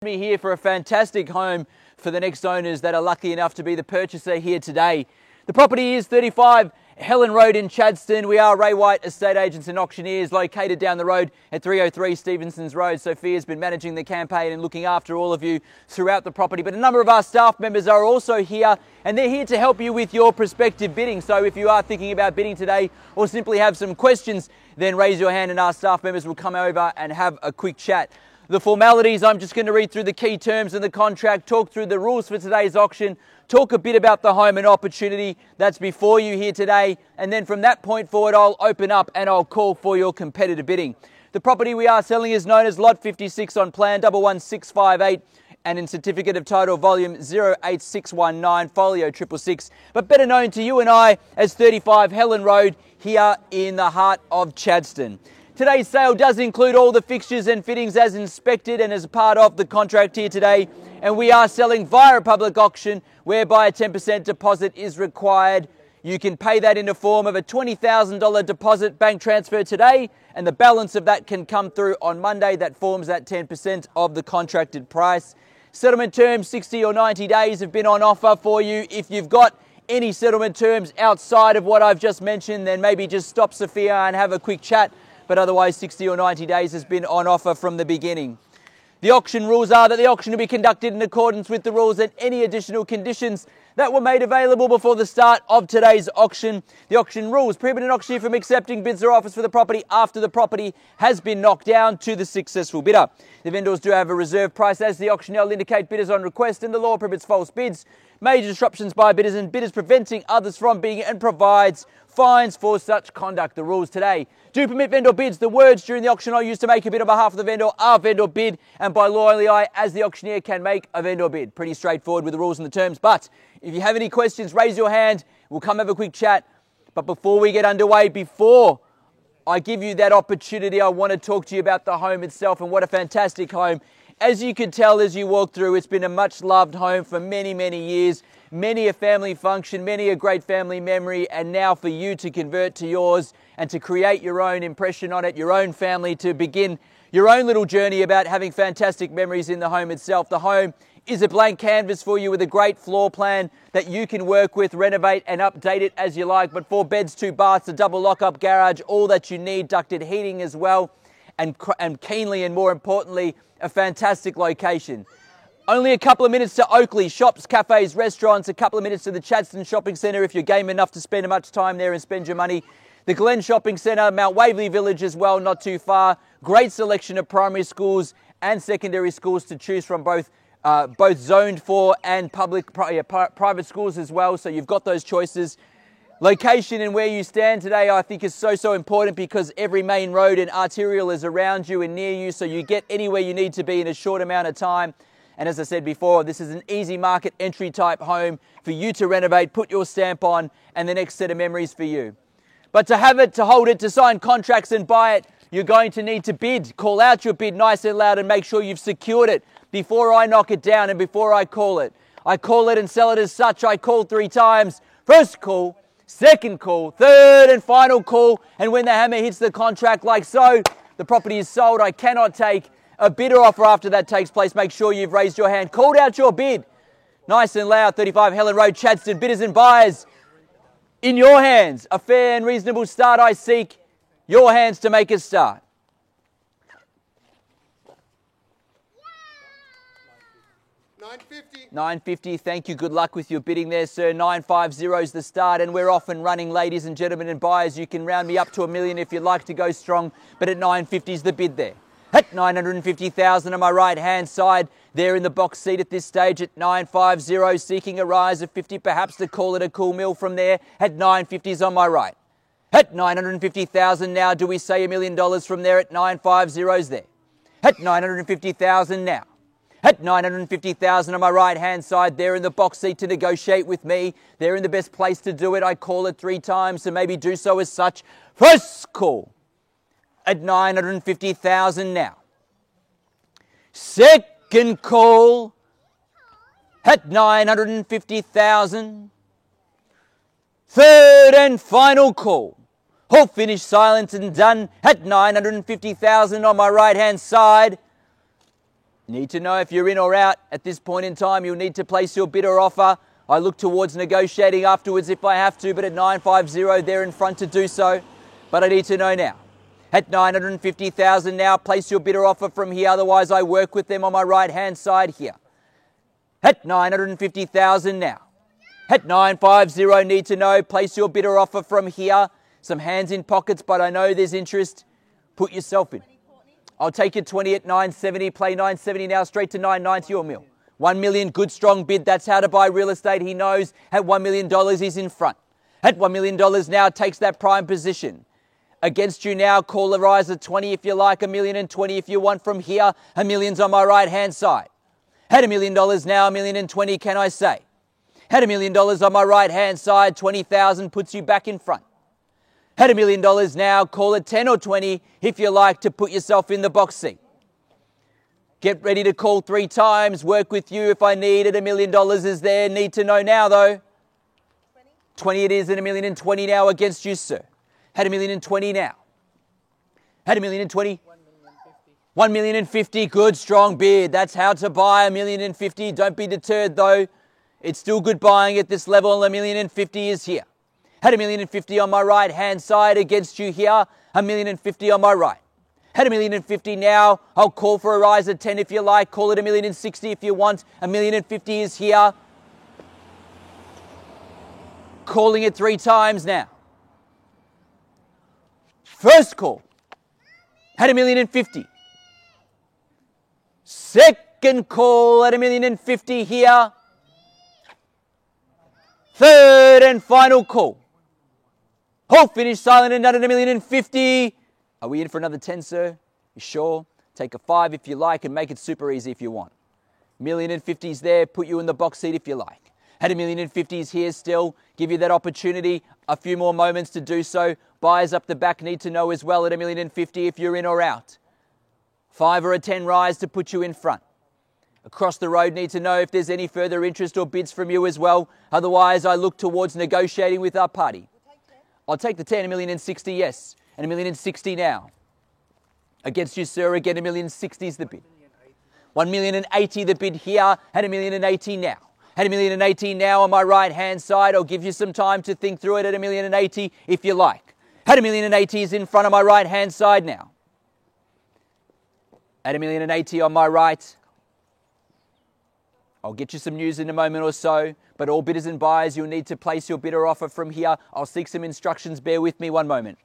Me here for a fantastic home for the next owners that are lucky enough to be the purchaser here today. The property is 35 Helen Road in Chadstone. We are Ray White Estate Agents and Auctioneers, located down the road at 303 Stevenson's Road. Sophia's been managing the campaign and looking after all of you throughout the property. But a number of our staff members are also here, and they're here to help you with your prospective bidding. So if you are thinking about bidding today or simply have some questions, then raise your hand and our staff members will come over and have a quick chat. The formalities, I'm just going to read through the key terms of the contract, talk through the rules for today's auction, talk a bit about the home and opportunity that's before you here today, and then from that point forward I'll open up and I'll call for your competitive bidding. The property we are selling is known as Lot 56 on plan 11658 and in certificate of title volume 08619 folio 666, but better known to you and I as 35 Helen Road here in the heart of Chadstone. Today's sale does include all the fixtures and fittings as inspected and as part of the contract here today, and we are selling via a public auction whereby a 10% deposit is required. You can pay that in the form of a $20,000 deposit bank transfer today, and the balance of that can come through on Monday. That forms that 10% of the contracted price. Settlement terms 60 or 90 days have been on offer for you. If you've got any settlement terms outside of what I've just mentioned, then maybe just stop Sophia and have a quick chat. But otherwise 60 or 90 days has been on offer from the beginning. The auction rules are that the auction will be conducted in accordance with the rules and any additional conditions that were made available before the start of today's auction. The auction rules prohibit an auctioneer from accepting bids or offers for the property after the property has been knocked down to the successful bidder. The vendors do have a reserve price as the auctioneer will indicate bidders on request, and the law prohibits false bids, major disruptions by bidders and bidders preventing others from bidding, and provides fines for such conduct. The rules today do permit vendor bids. The words during the auction are used to make a bid on behalf of the vendor are vendor bid, and by law only I, as the auctioneer, can make a vendor bid. Pretty straightforward with the rules and the terms, but if you have any questions, raise your hand. We'll come have a quick chat. But before we get underway, before I give you that opportunity, I want to talk to you about the home itself, and what a fantastic home. As you can tell as you walk through, it's been a much loved home for many, many years. Many a family function, many a great family memory, and now for you to convert to yours and to create your own impression on it, your own family, to begin your own little journey about having fantastic memories in the home itself. The home is a blank canvas for you with a great floor plan that you can work with, renovate and update it as you like. But 4 beds, 2 baths, a double lock-up garage, all that you need, ducted heating as well, and keenly and more importantly, a fantastic location. Only a couple of minutes to Oakley, shops, cafes, restaurants, a couple of minutes to the Chadstone Shopping Centre if you're game enough to spend much time there and spend your money. The Glen Shopping Centre, Mount Waverley Village as well, not too far. Great selection of primary schools and secondary schools to choose from, both zoned for and private schools as well, so you've got those choices. Location and where you stand today I think is so important, because every main road and arterial is around you and near you, so you get anywhere you need to be in a short amount of time. And as I said before, this is an easy market entry type home for you to renovate, put your stamp on, and the next set of memories for you. But to have it, to hold it, to sign contracts and buy it, you're going to need to bid. Call out your bid nice and loud and make sure you've secured it before I knock it down and before I call it. I call it and sell it as such. I call 3 times. First call, second call, third and final call. And when the hammer hits the contract like so, the property is sold. I cannot take a bid or offer after that takes place. Make sure you've raised your hand, called out your bid. Nice and loud, 35 Helen Road, Chadstone. Bidders and buyers, in your hands. A fair and reasonable start I seek. Your hands to make a start. $950. Thank you. Good luck with your bidding there, sir. 950 is the start, and we're off and running, ladies and gentlemen and buyers. You can round me up to $1 million if you'd like to go strong, but at 950 is the bid there. At 950,000 on my right-hand side, there in the box seat at this stage at 950, seeking a rise of 50, perhaps to call it a cool mill from there. At 950's on my right. At 950,000 now, do we say $1 million from there? At 950's there. At 950,000 now. At 950,000 on my right-hand side, there in the box seat to negotiate with me. They're in the best place to do it. I call it 3 times, so maybe do so as such. First call. At 950,000 now. Second call at 950,000. Third and final call. All finished, silent and done at 950,000 on my right hand side. Need to know if you're in or out. At this point in time, you'll need to place your bid or offer. I look towards negotiating afterwards if I have to, but at 950, they're in front to do so. But I need to know now. At 950,000 now, place your bid or offer from here. Otherwise, I work with them on my right-hand side here. At 950,000 now. At 950, need to know. Place your bid or offer from here. Some hands in pockets, but I know there's interest. Put yourself in. I'll take your 20 at 970. Play 970 now, straight to 990 or mil. 1 million, good strong bid. That's how to buy real estate. He knows at $1 million he's in front. At $1 million now, takes that prime position. Against you now, call the rise at 20 if you like, $1,020,000 if you want from here. $1 million's on my right-hand side. Had $1 million now, $1,020,000, can I say? Had $1 million on my right-hand side, 20,000 puts you back in front. Had $1 million now, call it 10 or 20 if you like to put yourself in the box seat. Get ready to call 3 times, work with you if I need it. $1 million is there, need to know now though. 20 it is, and $1,020,000 now against you, sir. Had $1,020,000 now. Had $1,020,000. 1,050,000, good strong bid. That's how to buy $1,050,000. Don't be deterred though. It's still good buying at this level. $1,050,000 is here. Had $1,050,000 on my right hand side against you here. $1,050,000 on my right. Had $1,050,000 now. I'll call for a rise at 10 if you like. Call it $1,060,000 if you want. $1,050,000 is here. Calling it 3 times now. First call. Had $1,050,000. Second call at $1,050,000 here. Third and final call. All finished silent and done at $1,050,000. Are we in for another 10, sir? You sure? Take a 5 if you like and make it super easy if you want. $1,050,000's there. Put you in the box seat if you like. Had $1,050,000's here still. Give you that opportunity. A few more moments to do so. Buyers up the back need to know as well at $1,050,000 if you're in or out. 5 or a 10 rise to put you in front. Across the road need to know if there's any further interest or bids from you as well. Otherwise, I look towards negotiating with our party. I'll take the 10, $1,060,000, yes. And $1,060,000 now. Against you, sir, again, $1,060,000 is the bid. $1,080,000 the bid here, and $1,080,000 now. Had $1,080,000 now on my right-hand side. I'll give you some time to think through it at $1,080,000 if you like. Had $1,080,000 is in front of my right-hand side now. At $1,080,000 on my right. I'll get you some news in a moment or so, but all bidders and buyers, you'll need to place your bid or offer from here. I'll seek some instructions. Bear with me one moment.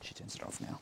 She turns it off now.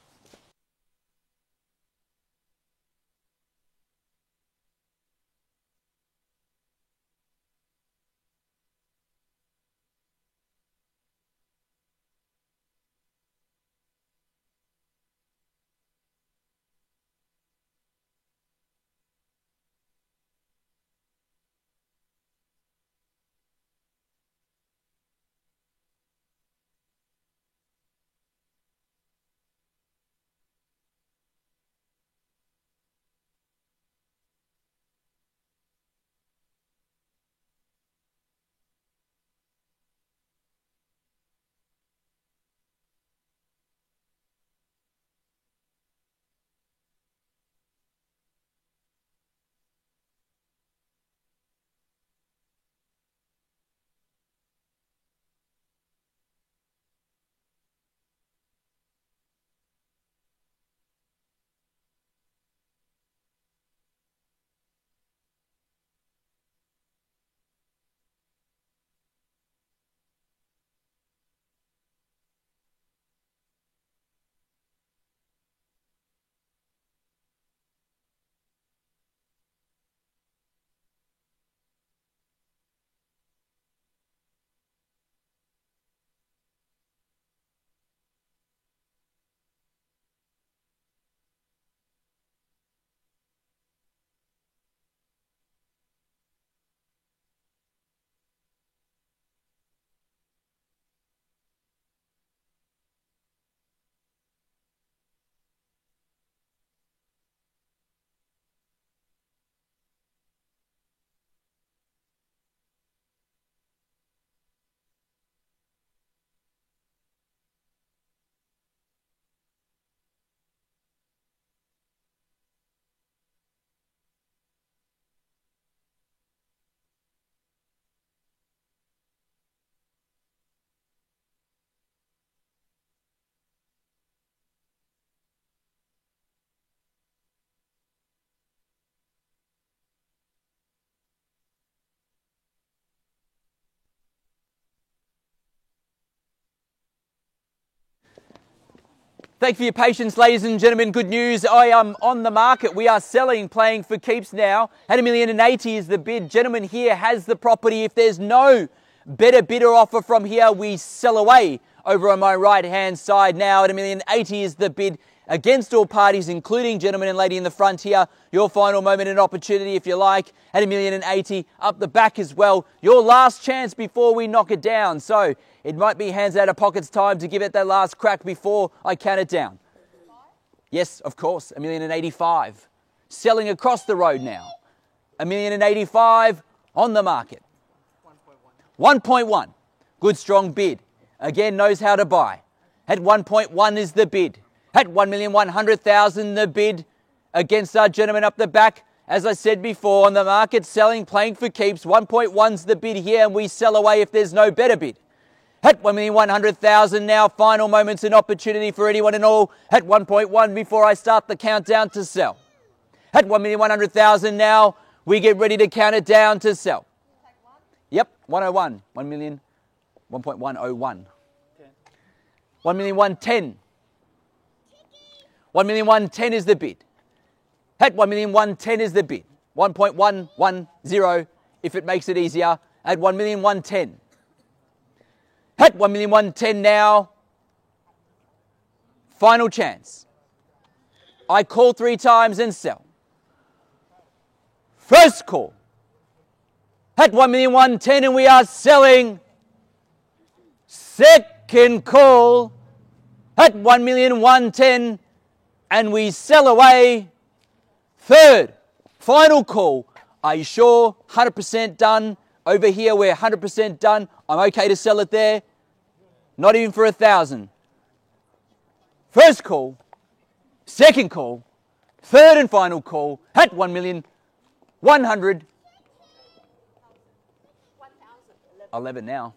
Thank you for your patience, ladies and gentlemen. Good news. I am on the market. We are selling, playing for keeps now. At $1,080,000 is the bid. Gentleman here has the property. If there's no better bidder offer from here, we sell away. Over on my right-hand side now at $1,080,000 is the bid. Against all parties, including gentleman and lady in the front here. Your final moment and opportunity, if you like, at $1,080,000. Up the back as well. Your last chance before we knock it down. So it might be hands out of pockets time to give it that last crack before I count it down. Yes, of course, $1,085,000. Selling across the road now. $1,085,000 on the market. 1.1. Good strong bid. Again, knows how to buy. At 1.1 is the bid. At $1,100,000 the bid. Against our gentleman up the back. As I said before, on the market, selling, playing for keeps. 1.1's the bid here, and we sell away if there's no better bid. At $1,100,000 now, final moments and opportunity for anyone and all. At 1.1 before I start the countdown to sell. At $1,100,000 now, we get ready to count it down to sell. Yep, 101, 1 million, 1.101. 1,110,000. 1,110,000 is the bid. At 1,110,000 is the bid. 1.110 if it makes it easier. At 1,110,000. At 1,110,000 now. Final chance. I call 3 times and sell. First call. At 1,110,000 and we are selling. Second call. At 1,110,000 and we sell away. Third, final call. Are you sure? 100% done. Over here, we're 100% done. I'm okay to sell it there. Not even for 1,000. First call. Second call. Third and final call at 1,100,000. 11 now.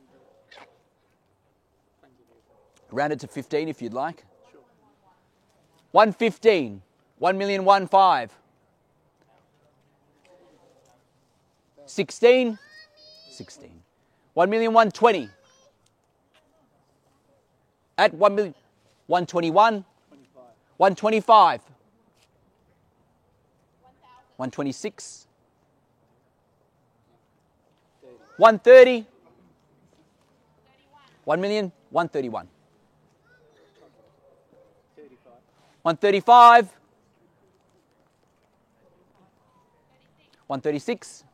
Round it to 15 if you'd like. 115. 1,115,000. 16. 16. 1,120,000. At 1,121,000. 125. 126. 130. 1,131,000. 135. 136.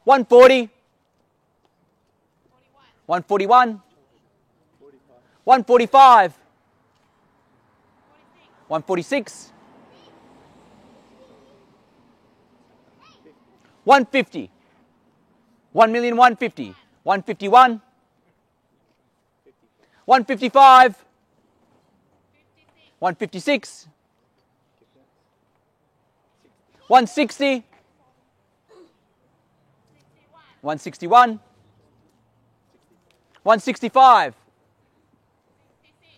140. 141. 145. 146. 150. 1,150,000. 151. 155. 156. 160. 161. 165.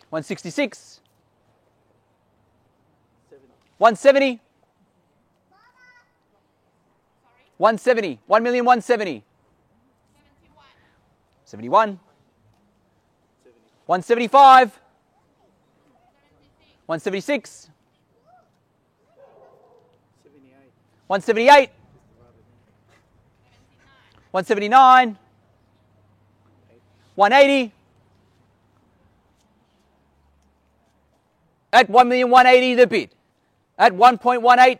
166. 170. 170. 1,170,000. 71. 175. 176. 178. 179. 180. At 1,180,000 the bid. At 1.18.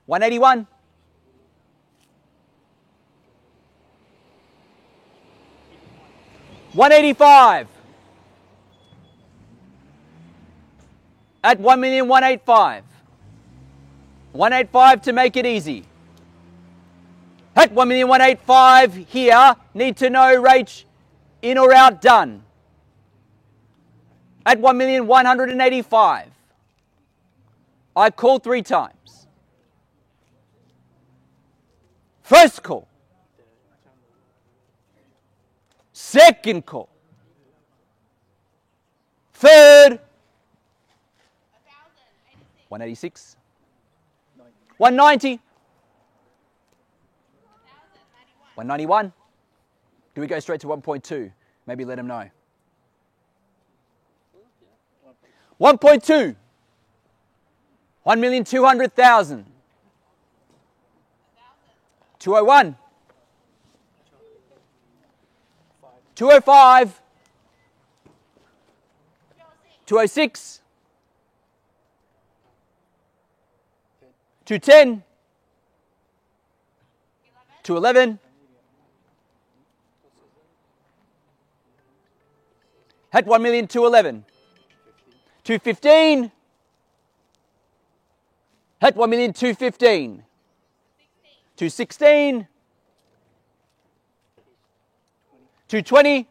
181. 185. At 1,185,000. 185 to make it easy. At 1,185,000 here, need to know rate in or out done. At 1,185,000. I call 3 times. First call. Second call. Third. 186. 190. 191. Do we go straight to 1.2? Maybe let them know. 1.2. 1,200,000. 201. 205. 206. 210. 211. At 1,211,000. 215. At 1,215,000. 216. 220.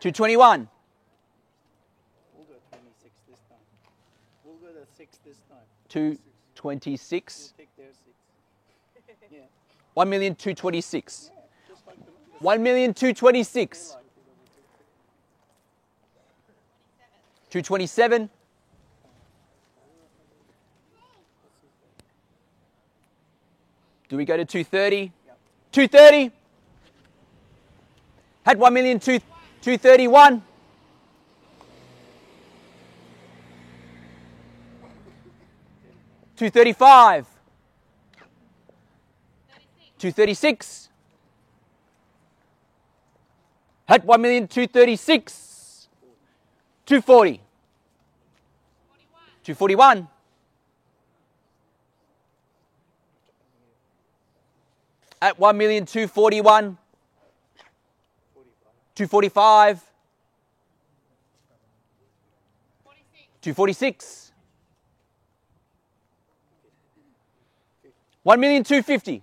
221. We'll go 26 this time. We'll go to 6 this time. 226. We'll take their 6. Yeah. 1,226,000. Yeah, just like the 1,226,000. 227. Do we go to 230? Yep. 230. Had 1,231,000. 235. 236. Had 1,236,000. 240. 241. At 1,241,000. 245. 246. 1,250,000.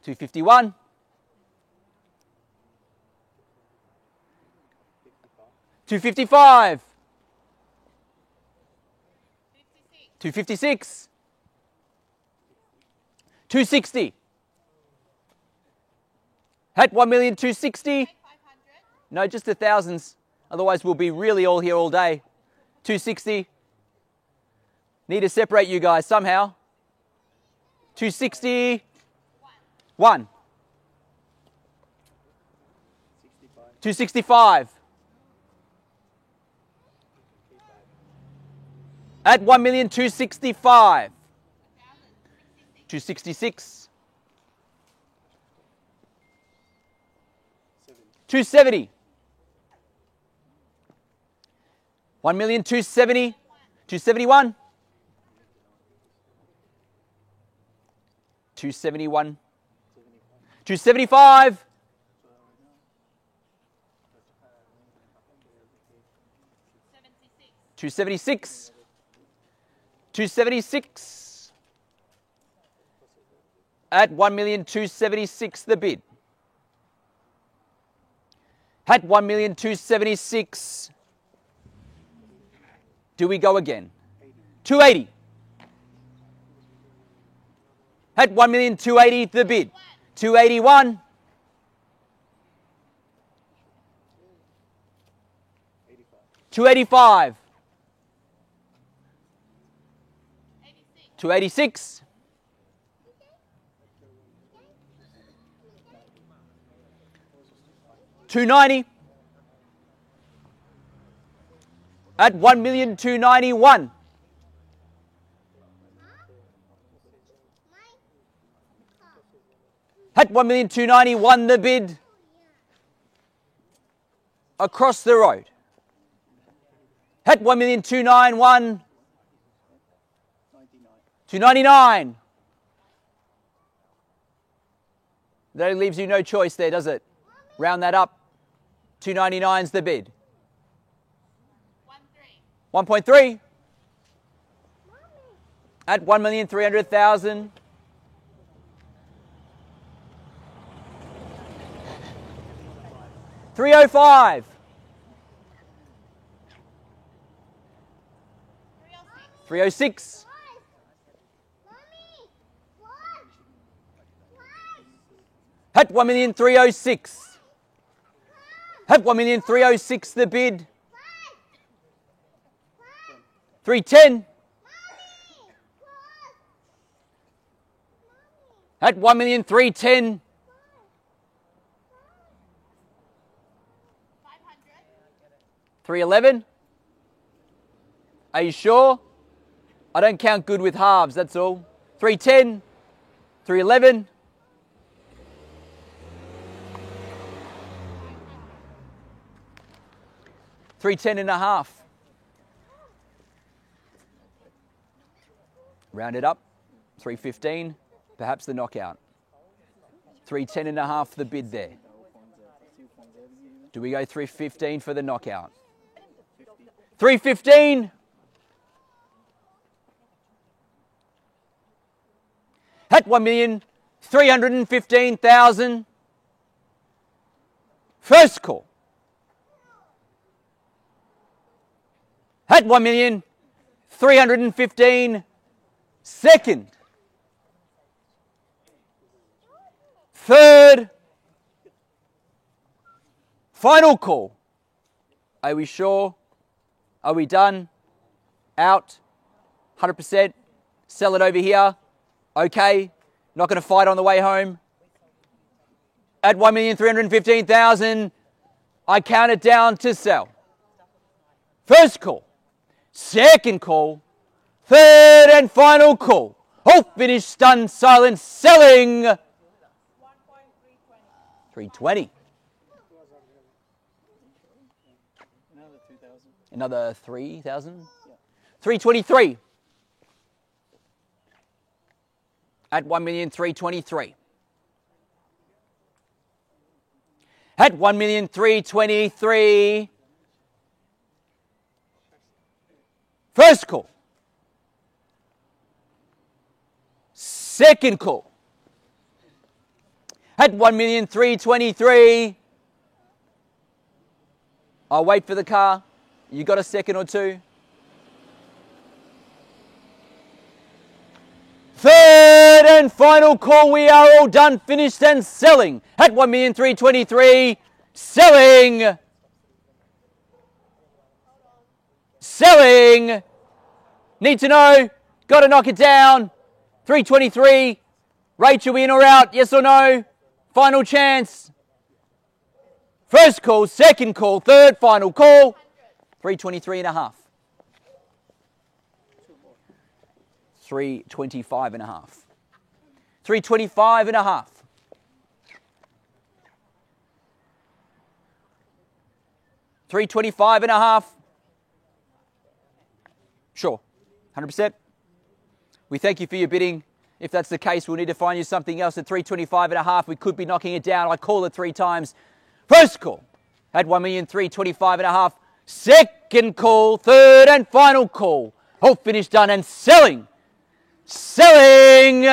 251. 255. 256. 260. At 1,260,000. No, just the thousands. Otherwise, we'll be really all here all day. 260. Need to separate you guys somehow. 261. 265. At 1,265,000. 266. 270. 1,270,000. 271. 271. 275. 276. 276. At 1,276,000 the bid. At 1,276,000. Do we go again? 280. At 1,280,000 the bid. 281. 285. 286. 290. At 1,291,000. At 1,291,000 the bid. Across the road. At 1,291,000. 299. That leaves you no choice there, does it? Round that up. 299's the bid. 1.3. At 1,300,000. 305. 306. At 1,306,000. At 1,306,000 the bid. 310. At 1,310,000. 311. Are you sure? I don't count good with halves, that's all. 310, 311. $310.5. Round it up. 315, perhaps the knockout. 310.5 the bid there. Do we go 315 for the knockout? 315. At 1,315,000. First call. At 1,315,000. Second. Third. Final call. Are we sure? Are we done? Out? 100%? Sell it over here? Okay. Not going to fight on the way home? At 1,315,000, I count it down to sell. First call. Second call. Third and final call. Oh, finish, stunned, silent, selling. 320. Another 3,000. 323. At 1,323,000. At 1,323,000. First call. Second call. At 1,323,000. I'll wait for the car. You got a second or two? Third and final call. We are all done, finished and selling. At 1,323,000. Selling. Selling. Need to know. Got to knock it down. 323. Rachel, in or out? Yes or no? Final chance. First call, second call, third, final call. 323.5. 325.5. 325.5. 325.5. Sure. 100%. We thank you for your bidding. If that's the case, we'll need to find you something else at 325.5. We could be knocking it down. I call it 3 times. First call at 1,325,500. Second call, third and final call. All finished, done and selling. Selling.